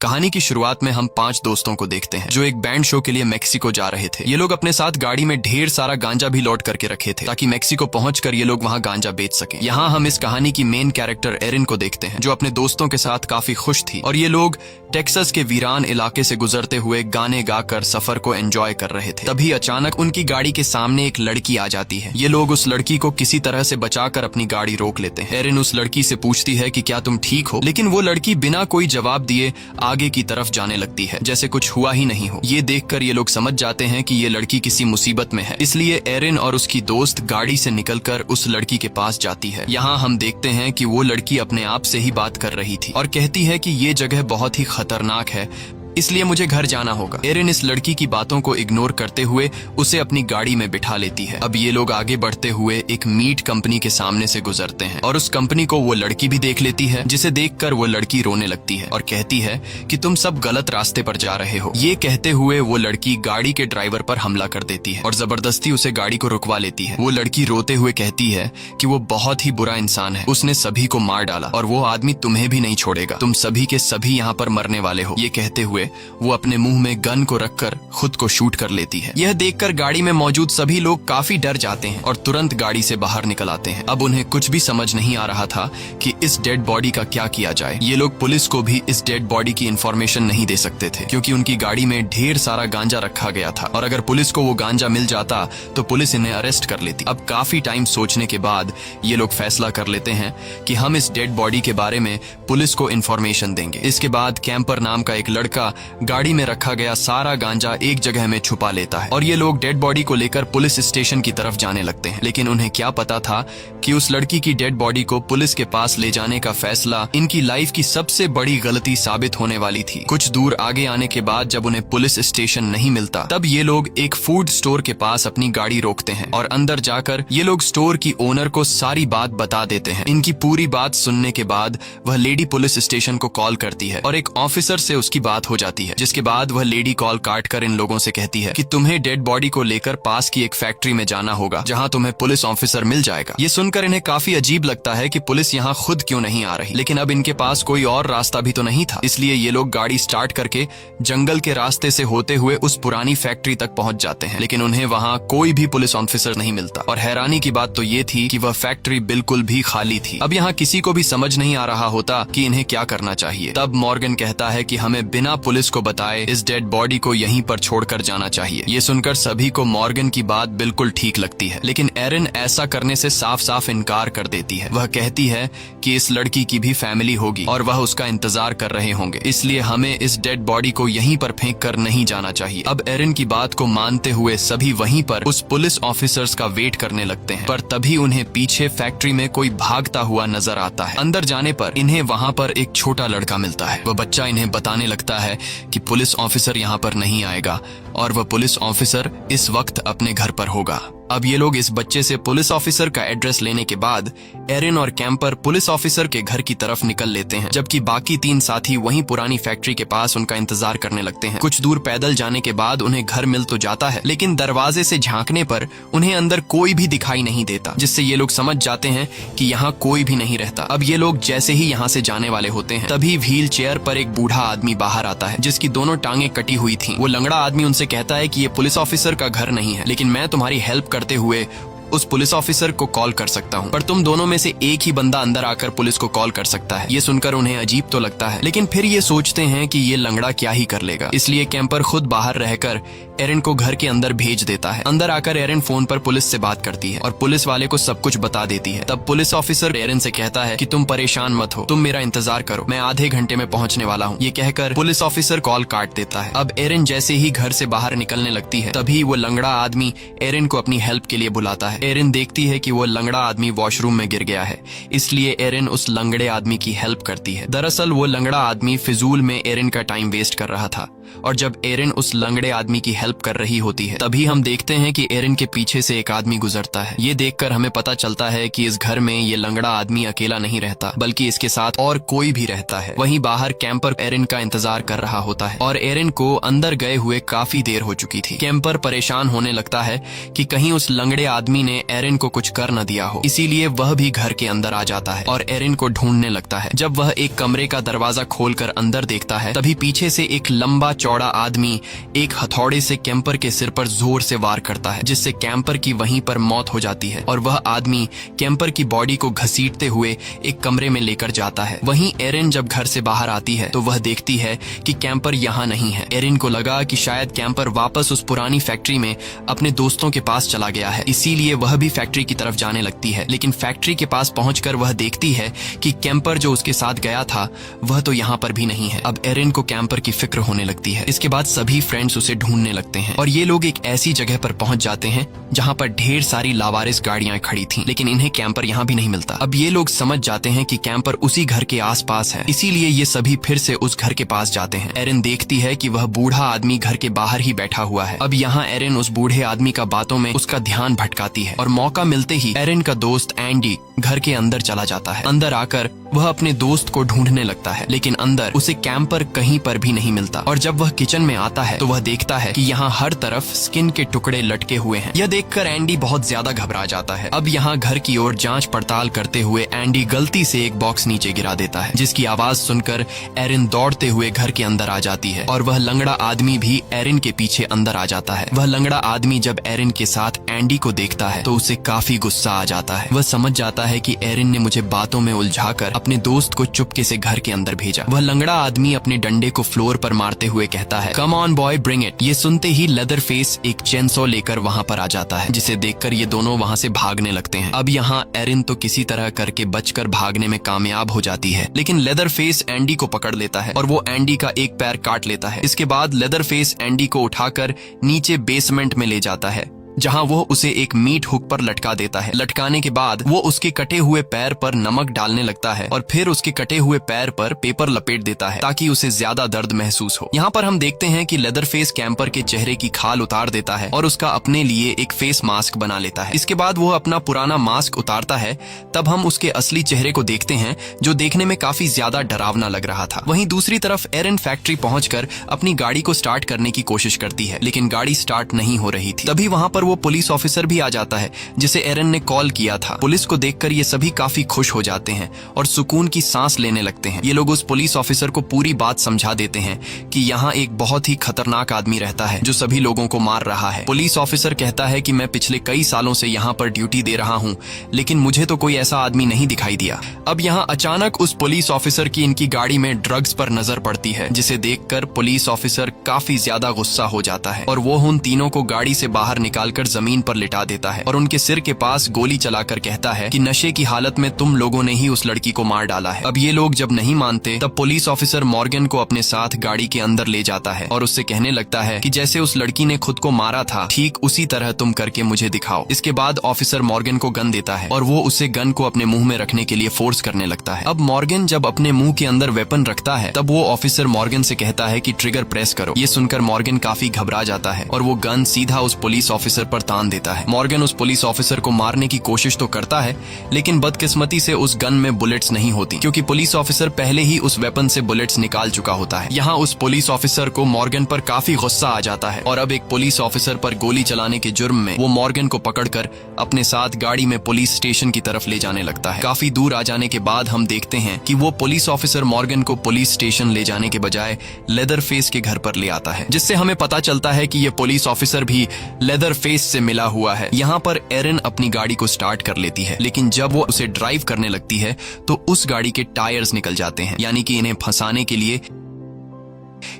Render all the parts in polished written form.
कहानी की शुरुआत में हम 5 दोस्तों को देखते हैं जो एक बैंड शो के लिए मेक्सिको जा रहे थे। ये लोग अपने साथ गाड़ी में ढेर सारा गांजा भी लोड करके रखे थे ताकि मेक्सिको पहुंचकर ये लोग वहां गांजा बेच सकें। यहाँ हम इस कहानी की मेन कैरेक्टर एरिन को देखते हैं जो अपने दोस्तों के साथ काफी खुश थी और ये लोग टेक्सास के वीरान इलाके से गुजरते हुए गाने गाकर सफर को एंजॉय कर रहे थे। तभी अचानक उनकी गाड़ी के सामने एक लड़की आ जाती है। ये लोग उस लड़की को किसी तरह से बचाकर अपनी गाड़ी रोक लेते हैं। एरिन उस लड़की से पूछती है कि क्या तुम ठीक हो, लेकिन वो लड़की बिना कोई जवाब दिए आगे की तरफ जाने लगती है जैसे कुछ हुआ ही नहीं हो। ये देखकर ये लोग समझ जाते हैं कि ये लड़की किसी मुसीबत में है, इसलिए एरिन और उसकी दोस्त गाड़ी से निकलकर उस लड़की के पास जाती है। यहाँ हम देखते हैं कि वो लड़की अपने आप से ही बात कर रही थी और कहती है कि ये जगह बहुत ही खतरनाक है, इसलिए मुझे घर जाना होगा। एरिन इस लड़की की बातों को इग्नोर करते हुए उसे अपनी गाड़ी में बिठा लेती है। अब ये लोग आगे बढ़ते हुए एक मीट कंपनी के सामने से गुजरते हैं और उस कंपनी को वो लड़की भी देख लेती है, जिसे देखकर वो लड़की रोने लगती है और कहती है कि तुम सब गलत रास्ते पर जा रहे हो। ये कहते हुए वो लड़की गाड़ी के ड्राइवर पर हमला कर देती है और जबरदस्ती उसे गाड़ी को रुकवा लेती है। वो लड़की रोते हुए कहती है कि वो बहुत ही बुरा इंसान है, उसने सभी को मार डाला और वो आदमी तुम्हें भी नहीं छोड़ेगा, तुम सभी के सभी यहाँ पर मरने वाले हो। ये कहते हुए वो अपने मुंह में गन को रखकर खुद को शूट कर लेती है। यह देखकर गाड़ी में मौजूद सभी लोग काफी डर जाते हैं और तुरंत गाड़ी से बाहर निकल आते हैं। अब उन्हें कुछ भी समझ नहीं आ रहा था कि इस डेड बॉडी का क्या किया जाए। ये लोग पुलिस को भी इस डेड बॉडी की इंफॉर्मेशन नहीं दे सकते थे क्योंकि उनकी गाड़ी में ढेर सारा गांजा रखा गया था और अगर पुलिस को वो गांजा मिल जाता तो पुलिस इन्हें अरेस्ट कर लेती। अब काफी टाइम सोचने के बाद ये लोग फैसला कर लेते हैं कि हम इस डेड बॉडी के बारे में पुलिस को इंफॉर्मेशन देंगे। इसके बाद कैंपर नाम का एक लड़का गाड़ी में रखा गया सारा गांजा एक जगह में छुपा लेता है और ये लोग डेड बॉडी को लेकर पुलिस स्टेशन की तरफ जाने लगते हैं। लेकिन उन्हें क्या पता था कि उस लड़की की डेड बॉडी को पुलिस के पास ले जाने का फैसला इनकी लाइफ की सबसे बड़ी गलती साबित होने वाली थी। कुछ दूर आगे आने के बाद जब उन्हें पुलिस स्टेशन नहीं मिलता तब ये लोग एक फूड स्टोर के पास अपनी गाड़ी रोकते हैं और अंदर जाकर ये लोग स्टोर की ओनर को सारी बात बता देते हैं। इनकी पूरी बात सुनने के बाद वह लेडी पुलिस स्टेशन को कॉल करती है और एक ऑफिसर से उसकी बात हो जाती है, जिसके बाद वह लेडी कॉल काट कर इन लोगों से कहती है कि तुम्हें डेड बॉडी को लेकर पास की एक फैक्ट्री में जाना होगा जहां तुम्हें पुलिस ऑफिसर मिल जाएगा। ये सुनकर इन्हें काफी अजीब लगता है कि पुलिस यहाँ खुद क्यों नहीं आ रही, लेकिन अब इनके पास कोई और रास्ता भी तो नहीं था, इसलिए ये लोग गाड़ी स्टार्ट करके जंगल के रास्ते से होते हुए उस पुरानी फैक्ट्री तक पहुंच जाते हैं। लेकिन उन्हें वहाँ कोई भी पुलिस ऑफिसर नहीं मिलता और हैरानी की बात तो ये थी कि वह फैक्ट्री बिल्कुल भी खाली थी। अब यहाँ किसी को भी समझ नहीं आ रहा होता कि इन्हें क्या करना चाहिए। तब मॉर्गन कहता है कि हमें बिना पुलिस को बताए इस डेड बॉडी को यहीं पर छोड़कर जाना चाहिए। ये सुनकर सभी को मॉर्गन की बात बिल्कुल ठीक लगती है, लेकिन एरिन ऐसा करने से साफ साफ इनकार कर देती है। वह कहती है कि इस लड़की की भी फैमिली होगी और वह उसका इंतजार कर रहे होंगे, इसलिए हमें इस डेड बॉडी को यहीं पर फेंक कर नहीं जाना चाहिए। अब एरिन की बात को मानते हुए सभी वहीं पर उस पुलिस ऑफिसर्स का वेट करने लगते हैं, पर तभी उन्हें पीछे फैक्ट्री में कोई भागता हुआ नजर आता है। अंदर जाने पर इन्हें वहाँ पर एक छोटा लड़का मिलता है। वह बच्चा इन्हें बताने लगता है कि पुलिस ऑफिसर यहाँ पर नहीं आएगा और वह पुलिस ऑफिसर इस वक्त अपने घर पर होगा। अब ये लोग इस बच्चे से पुलिस ऑफिसर का एड्रेस लेने के बाद एरिन और कैंपर पुलिस ऑफिसर के घर की तरफ निकल लेते हैं, जबकि बाकी 3 साथी वहीं पुरानी फैक्ट्री के पास उनका इंतजार करने लगते हैं। कुछ दूर पैदल जाने के बाद उन्हें घर मिल तो जाता है, लेकिन दरवाजे से झांकने पर उन्हें अंदर कोई भी दिखाई नहीं देता, जिससे ये लोग समझ जाते हैं कि यहाँ कोई भी नहीं रहता। अब ये लोग जैसे ही यहाँ से जाने वाले होते हैं तभी व्हील चेयर पर एक बूढ़ा आदमी बाहर आता है जिसकी दोनों टांगे कटी हुई थी। वो लंगड़ा आदमी उनसे कहता है कि ये पुलिस ऑफिसर का घर नहीं है, लेकिन मैं तुम्हारी हेल्प करते हुए उस पुलिस ऑफिसर को कॉल कर सकता हूँ, पर तुम दोनों में से एक ही बंदा अंदर आकर पुलिस को कॉल कर सकता है। ये सुनकर उन्हें अजीब तो लगता है, लेकिन फिर ये सोचते हैं कि ये लंगड़ा क्या ही कर लेगा, इसलिए कैंपर खुद बाहर रहकर एरिन को घर के अंदर भेज देता है। अंदर आकर एरिन फोन पर पुलिस से बात करती है और पुलिस वाले को सब कुछ बता देती है। तब पुलिस ऑफिसर एरिन से कहता है कि तुम परेशान मत हो, तुम मेरा इंतजार करो, मैं आधे घंटे में पहुंचने वाला हूँ। ये कहकर पुलिस ऑफिसर कॉल काट देता है। अब एरिन जैसे ही घर से बाहर निकलने लगती है तभी वो लंगड़ा आदमी एरिन को अपनी हेल्प के लिए बुलाता है। एरिन देखती है कि वो लंगड़ा आदमी वॉशरूम में गिर गया है, इसलिए एरिन उस लंगड़े आदमी की हेल्प करती है। दरअसल वो लंगड़ा आदमी फिजूल में एरिन का टाइम वेस्ट कर रहा था और जब एरिन उस लंगड़े आदमी की हेल्प कर रही होती है तभी हम देखते हैं कि एरिन के पीछे से एक आदमी गुजरता है। ये देखकर हमें पता चलता है कि इस घर में ये लंगड़ा आदमी अकेला नहीं रहता, बल्कि इसके साथ और कोई भी रहता है। वहीं बाहर कैंपर एरिन का इंतजार कर रहा होता है और एरिन को अंदर गए हुए काफी देर हो चुकी थी। कैंपर परेशान होने लगता है कि कहीं उस लंगड़े आदमी ने एरिन को कुछ कर न दिया हो, इसीलिए वह भी घर के अंदर आ जाता है और एरिन को ढूंढने लगता है। जब वह एक कमरे का दरवाजा खोलकर अंदर देखता है, तभी पीछे से एक लंबा चौड़ा आदमी एक हथौड़े से कैंपर के सिर पर जोर से वार करता है, जिससे कैंपर की वहीं पर मौत हो जाती है और वह आदमी कैंपर की बॉडी को घसीटते हुए एक कमरे में लेकर जाता है। वहीं एरिन जब घर से बाहर आती है तो वह देखती है कि कैंपर यहाँ नहीं है। एरिन को लगा कि शायद कैंपर वापस उस पुरानी फैक्ट्री में अपने दोस्तों के पास चला गया है, इसीलिए वह भी फैक्ट्री की तरफ जाने लगती है। लेकिन फैक्ट्री के पास पहुंचकर वह देखती है कि कैंपर जो उसके साथ गया था वह तो यहाँ पर भी नहीं है। अब एरिन को कैंपर की फिक्र होने लगती है। इसके बाद सभी फ्रेंड्स उसे ढूंढने लगते हैं और ये लोग एक ऐसी जगह पर पहुंच जाते हैं जहाँ पर ढेर सारी लावारिस गाड़ियां खड़ी थीं, लेकिन इन्हें कैंपर यहाँ भी नहीं मिलता। अब ये लोग समझ जाते हैं कि कैंपर उसी घर के आसपास है, इसीलिए ये सभी फिर से उस घर के पास जाते हैं। एरिन देखती है कि वह बूढ़ा आदमी घर के बाहर ही बैठा हुआ है। अब यहाँ एरिन उस बूढ़े आदमी का बातों में उसका ध्यान भटकाती है और मौका मिलते ही एरिन का दोस्त एंडी घर के अंदर चला जाता है। अंदर आकर वह अपने दोस्त को ढूंढने लगता है, लेकिन अंदर उसे कैंपर कहीं पर भी नहीं मिलता। और जब वह किचन में आता है तो वह देखता है कि यहाँ हर तरफ स्किन के टुकड़े लटके हुए हैं। यह देखकर एंडी बहुत ज्यादा घबरा जाता है। अब यहाँ घर की ओर जांच पड़ताल करते हुए एंडी गलती से एक बॉक्स नीचे गिरा देता है, जिसकी आवाज सुनकर एरिन दौड़ते हुए घर के अंदर आ जाती है और वह लंगड़ा आदमी भी एरिन के पीछे अंदर आ जाता है। वह लंगड़ा आदमी जब एरिन के साथ एंडी को देखता है तो उसे काफी गुस्सा आ जाता है। वह समझ जाता है कि एरिन ने मुझे बातों में उलझाकर अपने दोस्त को चुपके से घर के अंदर भेजा। वह लंगड़ा आदमी अपने डंडे को फ्लोर पर मारते हुए कहता है, come on boy bring it. ये सुनते ही लेदर फेस एक चेनसॉ लेकर वहाँ पर आ जाता है, जिसे देखकर ये दोनों वहाँ से भागने लगते हैं। अब यहाँ एरिन तो किसी तरह करके बचकर भागने में कामयाब हो जाती है, लेकिन लेदर फेस एंडी को पकड़ लेता है और वो एंडी का एक पैर काट लेता है। इसके बाद लेदर फेस एंडी को उठाकर नीचे बेसमेंट में ले जाता है, जहां वो उसे एक मीट हुक पर लटका देता है। लटकाने के बाद वो उसके कटे हुए पैर पर नमक डालने लगता है और फिर उसके कटे हुए पैर पर पेपर लपेट देता है ताकि उसे ज्यादा दर्द महसूस हो। यहाँ पर हम देखते हैं कि लेदर फेस कैंपर के चेहरे की खाल उतार देता है और उसका अपने लिए एक फेस मास्क बना लेता है। इसके बाद वो अपना पुराना मास्क उतारता है, तब हम उसके असली चेहरे को देखते हैं जो देखने में काफी ज्यादा डरावना लग रहा था। वहीं दूसरी तरफ एरिन फैक्ट्री पहुंचकर अपनी गाड़ी को स्टार्ट करने की कोशिश करती है, लेकिन गाड़ी स्टार्ट नहीं हो रही थी। तभी वहां पर वो पुलिस ऑफिसर भी आ जाता है जिसे एरिन ने कॉल किया था। पुलिस को देखकर ये सभी काफी खुश हो जाते हैं और सुकून की सांस लेने लगते हैं। ये लोग उस पुलिस ऑफिसर को पूरी बात समझा देते हैं कि यहाँ एक बहुत ही खतरनाक आदमी रहता है जो सभी लोगों को मार रहा है। पुलिस ऑफिसर कहता है कि मैं पिछले कई सालों से यहाँ पर ड्यूटी दे रहा हूँ, लेकिन मुझे तो कोई ऐसा आदमी नहीं दिखाई दिया। अब यहाँ अचानक उस पुलिस ऑफिसर की इनकी गाड़ी में ड्रग्स पर नजर पड़ती है, जिसे देखकर पुलिस ऑफिसर काफी ज्यादा गुस्सा हो जाता है और वो उन तीनों को गाड़ी से बाहर निकालकर जमीन पर लिटा देता है और उनके सिर के पास गोली चलाकर कहता है कि नशे की हालत में तुम लोगों ने ही उस लड़की को मार डाला है। अब ये लोग जब नहीं मानते तब पुलिस ऑफिसर मॉर्गन को अपने साथ गाड़ी के अंदर ले जाता है और उससे कहने लगता है कि जैसे उस लड़की ने खुद को मारा था ठीक उसी तरह तुम करके मुझे दिखाओ। इसके बाद ऑफिसर मॉर्गन को गन देता है और वो उसे गन को अपने मुंह में रखने के लिए फोर्स करने लगता है। अब मॉर्गन जब अपने मुंह के अंदर वेपन रखता है तब वो ऑफिसर मॉर्गन से कहता है कि ट्रिगर प्रेस करो। ये सुनकर मॉर्गन काफी घबरा जाता है और वो गन सीधा उस पुलिस ऑफिसर पर तान देता है। मॉर्गन उस पुलिस ऑफिसर को मारने की कोशिश तो करता है, लेकिन बदकिस्मती से उस गन में बुलेट्स नहीं होती, क्योंकि पुलिस ऑफिसर पहले ही उस वेपन से बुलेट्स निकाल चुका होता है। यहाँ उस पुलिस ऑफिसर को मॉर्गन पर काफी गुस्सा आ जाता है और अब एक पुलिस ऑफिसर पर गोली चलाने के जुर्म में वो मॉर्गन को पकड़कर अपने साथ गाड़ी में पुलिस स्टेशन की तरफ ले जाने लगता है। काफी दूर आ जाने के बाद हम देखते हैं कि वो पुलिस ऑफिसर मॉर्गन को पुलिस स्टेशन ले जाने के बजाय लेदर फेस के घर पर ले आता है, जिससे हमें पता चलता है कि ये पुलिस ऑफिसर भी लेदर फेस से मिला हुआ है। यहाँ पर एरिन अपनी गाड़ी को स्टार्ट कर लेती है, लेकिन जब वो उसे ड्राइव करने लगती है तो उस गाड़ी के टायर्स निकल जाते हैं, यानी कि इन्हें फंसाने के लिए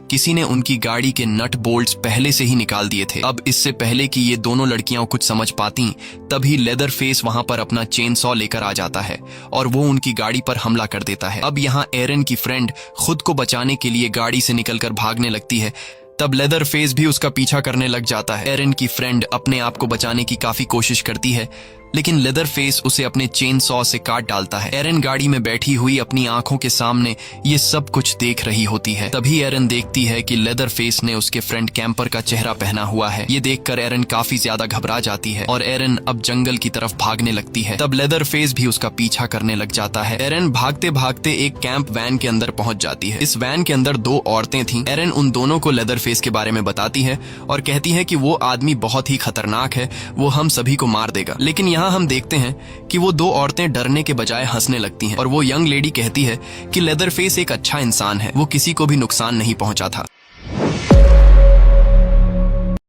किसी ने उनकी गाड़ी के नट बोल्ट्स पहले से ही निकाल दिए थे। अब इससे पहले कि ये दोनों लड़कियां कुछ समझ पाती, तभी लेदर फेस वहां पर अपना चेनसॉ लेकर आ जाता है और वो उनकी गाड़ी पर हमला कर देता है। अब यहाँ एरिन की फ्रेंड खुद को बचाने के लिए गाड़ी से निकलकर भागने लगती है, तब लेदर फेस भी उसका पीछा करने लग जाता है। एरिन की फ्रेंड अपने आप को बचाने की काफी कोशिश करती है, लेकिन लेदर फेस उसे अपने चेन सॉ से काट डालता है। एरन गाड़ी में बैठी हुई अपनी आंखों के सामने ये सब कुछ देख रही होती है। तभी एरन देखती है कि लेदर फेस ने उसके फ्रेंड कैंपर का चेहरा पहना हुआ है। ये देखकर एरन काफी ज्यादा घबरा जाती है और एरन अब जंगल की तरफ भागने लगती है। तब लेदर फेस भी उसका पीछा करने लग जाता है। एरन भागते भागते एक कैंप वैन के अंदर पहुंच जाती है। इस वैन के अंदर 2 औरतें थीं। एरन उन दोनों को लेदर फेस के बारे में बताती है और कहती है कि वो आदमी बहुत ही खतरनाक है, वो हम सभी को मार देगा। लेकिन यहाँ हम देखते हैं कि वो 2 औरतें डरने के बजाय हंसने लगती हैं और वो यंग लेडी कहती है कि लेदर फेस एक अच्छा इंसान है, वो किसी को भी नुकसान नहीं पहुंचा था।